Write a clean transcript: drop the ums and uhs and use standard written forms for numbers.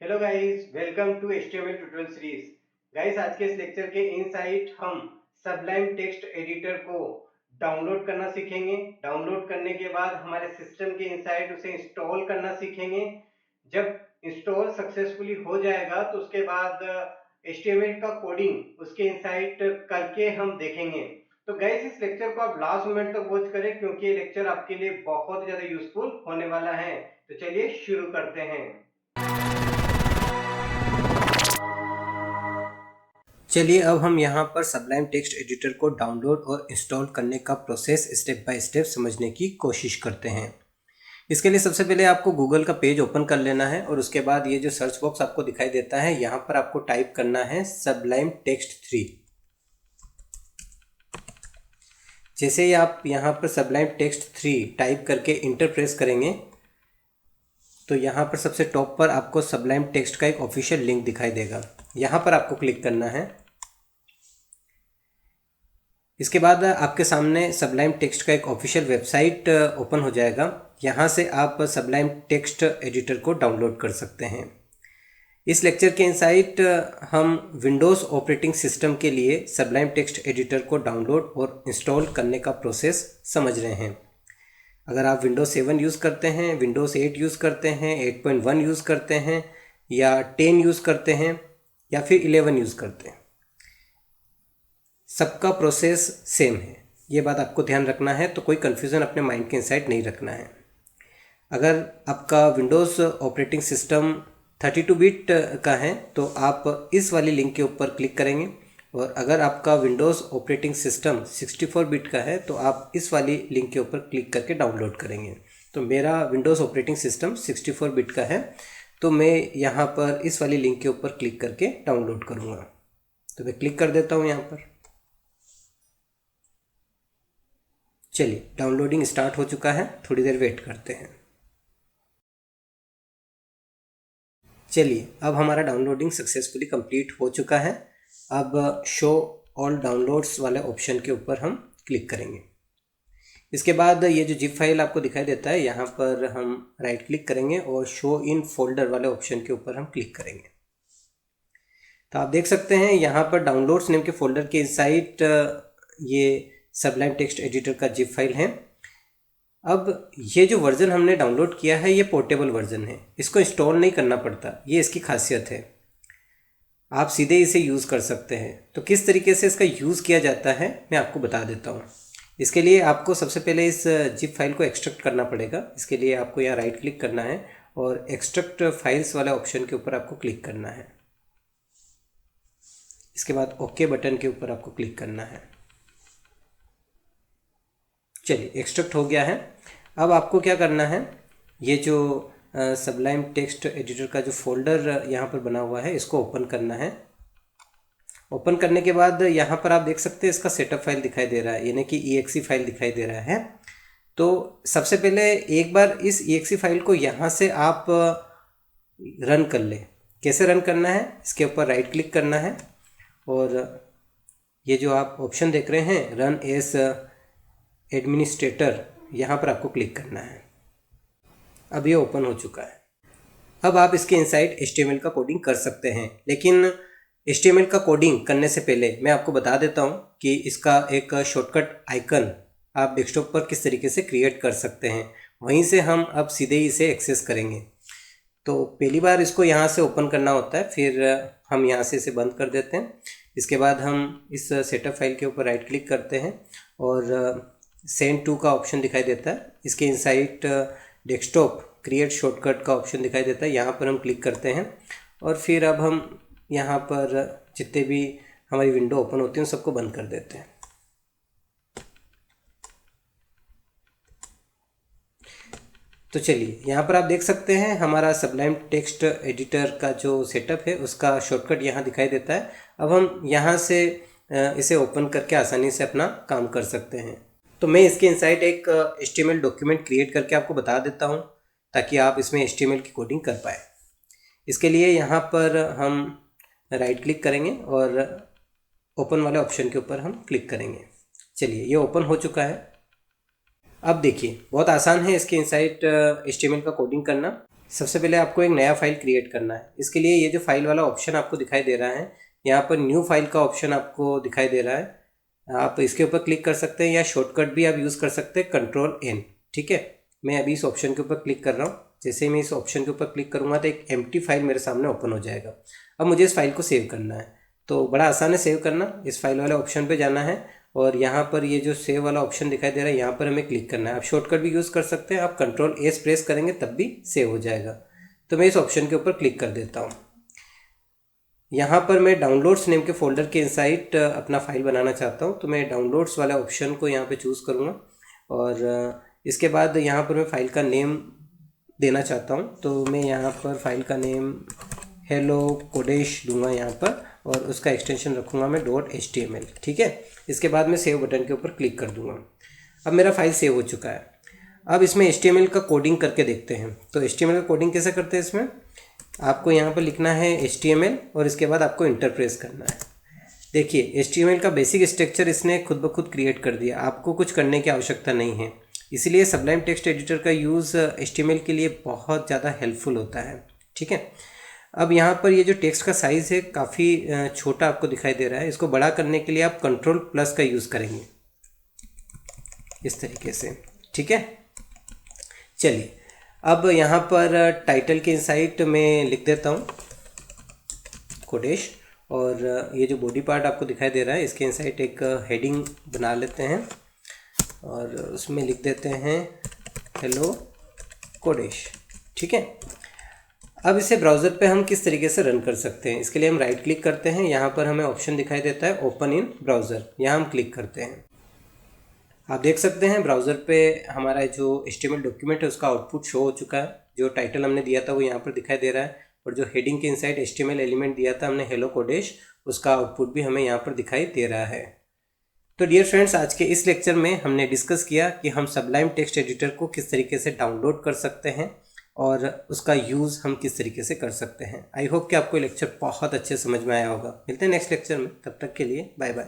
Hello guys, welcome to HTML tutorial series. Guys, आज के इस लेक्चर के इनसाइट हम सबलाइम टेक्स्ट एडिटर को डाउनलोड करना सीखेंगे। डाउनलोड करने के बाद हमारे सिस्टम के इनसाइट उसे इंस्टॉल करना सीखेंगे। जब इंस्टॉल सक्सेसफुली हो जाएगा तो उसके बाद HTML का कोडिंग उसके इनसाइट करके हम देखेंगे। तो गाइस, इस लेक्चर को आप लास्ट मोमेंट तक वॉच करें क्योंकि ये लेक्चर आपके लिए बहुत ज्यादा यूजफुल होने वाला है। तो चलिए शुरू करते हैं। चलिए अब हम यहाँ पर सबलाइम टेक्स्ट एडिटर को डाउनलोड और इंस्टॉल करने का प्रोसेस स्टेप बाय स्टेप समझने की कोशिश करते हैं। इसके लिए सबसे पहले आपको गूगल का पेज ओपन कर लेना है और उसके बाद ये जो सर्च बॉक्स आपको दिखाई देता है यहाँ पर आपको टाइप करना है सबलाइम टेक्स्ट 3। जैसे ही आप यहाँ पर सबलाइम टेक्स्ट 3 टाइप करके इंटर प्रेस करेंगे तो यहाँ पर सबसे टॉप पर आपको सबलाइम टेक्स्ट का एक ऑफिशियल लिंक दिखाई देगा। यहाँ पर आपको क्लिक करना है। इसके बाद आपके सामने सबलाइम टेक्स्ट का एक ऑफिशियल वेबसाइट ओपन हो जाएगा। यहाँ से आप सबलाइम टेक्स्ट एडिटर को डाउनलोड कर सकते हैं। इस लेक्चर के इनसाइट हम विंडोज़ ऑपरेटिंग सिस्टम के लिए सबलाइम टेक्स्ट एडिटर को डाउनलोड और इंस्टॉल करने का प्रोसेस समझ रहे हैं। अगर आप विंडोज़ 7 यूज़ करते हैं, विंडोज़ 8 यूज़ करते हैं, 8.1 यूज़ करते हैं या 10 यूज़ करते हैं या फिर 11 यूज़ करते हैं, सबका प्रोसेस सेम है। ये बात आपको ध्यान रखना है, तो कोई कन्फ्यूज़न अपने माइंड के इनसाइड नहीं रखना है। अगर आपका विंडोज़ ऑपरेटिंग सिस्टम 32 बिट का है तो आप इस वाली लिंक के ऊपर क्लिक करेंगे, और अगर आपका विंडोज़ ऑपरेटिंग सिस्टम 64 बिट का है तो आप इस वाली लिंक के ऊपर क्लिक करके डाउनलोड करेंगे। तो मेरा विंडोज़ ऑपरेटिंग सिस्टम 64 बिट का है, तो मैं यहाँ पर इस वाली लिंक के ऊपर क्लिक करके डाउनलोड करूँगा। तो मैं क्लिक कर देता हूँ यहाँ पर। चलिए, डाउनलोडिंग स्टार्ट हो चुका है, थोड़ी देर वेट करते हैं। चलिए, अब हमारा डाउनलोडिंग सक्सेसफुली कंप्लीट हो चुका है। अब शो ऑल डाउनलोड्स वाले ऑप्शन के ऊपर हम क्लिक करेंगे। इसके बाद ये जो जिप फाइल आपको दिखाई देता है, यहाँ पर हम राइट क्लिक करेंगे और शो इन फोल्डर वाले ऑप्शन के ऊपर हम क्लिक करेंगे। तो आप देख सकते हैं यहाँ पर डाउनलोड्स नेम के फोल्डर के इनसाइड ये सबलाइम टेक्स्ट एडिटर का जिप फाइल है। अब ये जो वर्ज़न हमने डाउनलोड किया है ये पोर्टेबल वर्ज़न है, इसको इंस्टॉल नहीं करना पड़ता, ये इसकी खासियत है। आप सीधे इसे यूज़ कर सकते हैं। तो किस तरीके से इसका यूज़ किया जाता है मैं आपको बता देता हूँ। इसके लिए आपको सबसे पहले इस जिप फाइल को एक्सट्रैक्ट करना पड़ेगा। इसके लिए आपको यहाँ राइट क्लिक करना है और एक्सट्रैक्ट फाइल्स वाले ऑप्शन के ऊपर आपको क्लिक करना है। इसके बाद ओके बटन के ऊपर आपको क्लिक करना है। चलिए, एक्सट्रैक्ट हो गया है। अब आपको क्या करना है, ये जो सबलाइम टेक्स्ट एडिटर का जो फोल्डर यहाँ पर बना हुआ है इसको ओपन करना है। ओपन करने के बाद यहाँ पर आप देख सकते हैं इसका सेटअप फाइल दिखाई दे रहा है, यानी कि EXE फाइल दिखाई दे रहा है। तो सबसे पहले एक बार इस EXE फाइल को यहाँ से आप रन कर लें। कैसे रन करना है, इसके ऊपर राइट क्लिक करना है और ये जो आप ऑप्शन देख रहे हैं रन एज एडमिनिस्ट्रेटर, यहाँ पर आपको क्लिक करना है। अब ये ओपन हो चुका है। अब आप इसके इनसाइड HTML का कोडिंग कर सकते हैं, लेकिन HTML का कोडिंग करने से पहले मैं आपको बता देता हूँ कि इसका एक शॉर्टकट आइकन आप डेस्कटॉप पर किस तरीके से क्रिएट कर सकते हैं। वहीं से हम अब सीधे ही इसे एक्सेस करेंगे। तो पहली बार इसको यहाँ से ओपन करना होता है, फिर हम यहाँ से इसे बंद कर देते हैं। इसके बाद हम इस सेटअप फाइल के ऊपर राइट क्लिक करते हैं और सेंड टू का ऑप्शन दिखाई देता है। इसके इनसाइड डेस्कटॉप क्रिएट शॉर्टकट का ऑप्शन दिखाई देता है, यहाँ पर हम क्लिक करते हैं और फिर अब हम यहाँ पर जितने भी हमारी विंडो ओपन होती हैं उन सबको बंद कर देते हैं। तो चलिए, यहाँ पर आप देख सकते हैं हमारा सबलाइम टेक्स्ट एडिटर का जो सेटअप है उसका शॉर्टकट यहाँ दिखाई देता है। अब हम यहाँ से इसे ओपन करके आसानी से अपना काम कर सकते हैं। तो मैं इसके इनसाइड एक HTML डॉक्यूमेंट क्रिएट करके आपको बता देता हूँ ताकि आप इसमें HTML की कोडिंग कर पाए। इसके लिए यहाँ पर हम राइट क्लिक करेंगे और ओपन वाले ऑप्शन के ऊपर हम क्लिक करेंगे। चलिए, ये ओपन हो चुका है। अब देखिए, बहुत आसान है इसके इनसाइड HTML का कोडिंग करना। सबसे पहले आपको एक नया फाइल क्रिएट करना है। इसके लिए ये जो फाइल वाला ऑप्शन आपको दिखाई दे रहा है, यहाँ पर न्यू फाइल का ऑप्शन आपको दिखाई दे रहा है, आप इसके ऊपर क्लिक कर सकते हैं या शॉर्टकट भी आप यूज़ कर सकते हैं Ctrl+N। ठीक है, मैं अभी इस ऑप्शन के ऊपर क्लिक कर रहा हूँ। जैसे ही मैं इस ऑप्शन के ऊपर क्लिक करूँगा तो एक एम्प्टी फाइल मेरे सामने ओपन हो जाएगा। अब मुझे इस फाइल को सेव करना है, तो बड़ा आसान है सेव करना। इस फाइल वाले ऑप्शन पे जाना है और यहाँ पर ये जो सेव वाला ऑप्शन दिखाई दे रहा है, यहाँ पर हमें क्लिक करना है। आप शॉर्टकट भी यूज़ कर सकते हैं, आप Ctrl+S प्रेस करेंगे तब भी सेव हो जाएगा। तो मैं इस ऑप्शन के ऊपर क्लिक कर देता हूँ। यहाँ पर मैं डाउनलोड्स नेम के फोल्डर के इनसाइड अपना फाइल बनाना चाहता हूँ, तो मैं डाउनलोड्स वाला ऑप्शन को यहाँ पे चूज़ करूँगा और इसके बाद यहाँ पर मैं फ़ाइल का नेम देना चाहता हूँ। तो मैं यहाँ पर फाइल का नेम हेलो कोडेश दूंगा यहाँ पर और उसका एक्सटेंशन रखूँगा मैं .html। ठीक है, इसके बाद मैं सेव बटन के ऊपर क्लिक कर दूँगा। अब मेरा फाइल सेव हो चुका है। अब इसमें HTML का कोडिंग करके देखते हैं। तो HTML का कोडिंग कैसे करते हैं, इसमें आपको यहाँ पर लिखना है HTML और इसके बाद आपको इंटर प्रेस करना है। देखिए HTML का बेसिक स्ट्रक्चर इसने खुद ब खुद क्रिएट कर दिया, आपको कुछ करने की आवश्यकता नहीं है। इसलिए सबलाइम टेक्स्ट एडिटर का यूज़ HTML के लिए बहुत ज़्यादा हेल्पफुल होता है। ठीक है, अब यहाँ पर ये जो टेक्स्ट का साइज़ है काफ़ी छोटा आपको दिखाई दे रहा है। इसको बड़ा करने के लिए आप Ctrl+ का यूज़ करेंगे इस तरीके से। ठीक है, चलिए अब यहाँ पर टाइटल के इनसाइड में लिख देता हूँ कोडेश और ये जो बॉडी पार्ट आपको दिखाई दे रहा है इसके इनसाइड एक हेडिंग बना लेते हैं और उसमें लिख देते हैं हेलो कोडेश। ठीक है, अब इसे ब्राउज़र पे हम किस तरीके से रन कर सकते हैं, इसके लिए हम राइट क्लिक करते हैं। यहाँ पर हमें ऑप्शन दिखाई देता है ओपन इन ब्राउज़र, यहाँ हम क्लिक करते हैं। आप देख सकते हैं ब्राउज़र पे हमारा जो HTML डॉक्यूमेंट है उसका आउटपुट शो हो चुका है। जो टाइटल हमने दिया था वो यहाँ पर दिखाई दे रहा है और जो हेडिंग के इनसाइड HTML एलिमेंट दिया था हमने हेलो कोडेश, उसका आउटपुट भी हमें यहाँ पर दिखाई दे रहा है। तो डियर फ्रेंड्स, आज के इस लेक्चर में हमने डिस्कस किया कि हम सबलाइम टेक्स्ट एडिटर को किस तरीके से डाउनलोड कर सकते हैं और उसका यूज़ हम किस तरीके से कर सकते हैं। आई होप कि आपको ये लेक्चर बहुत अच्छे समझ में आया होगा। मिलते हैं नेक्स्ट लेक्चर में, तब तक के लिए बाय बाय।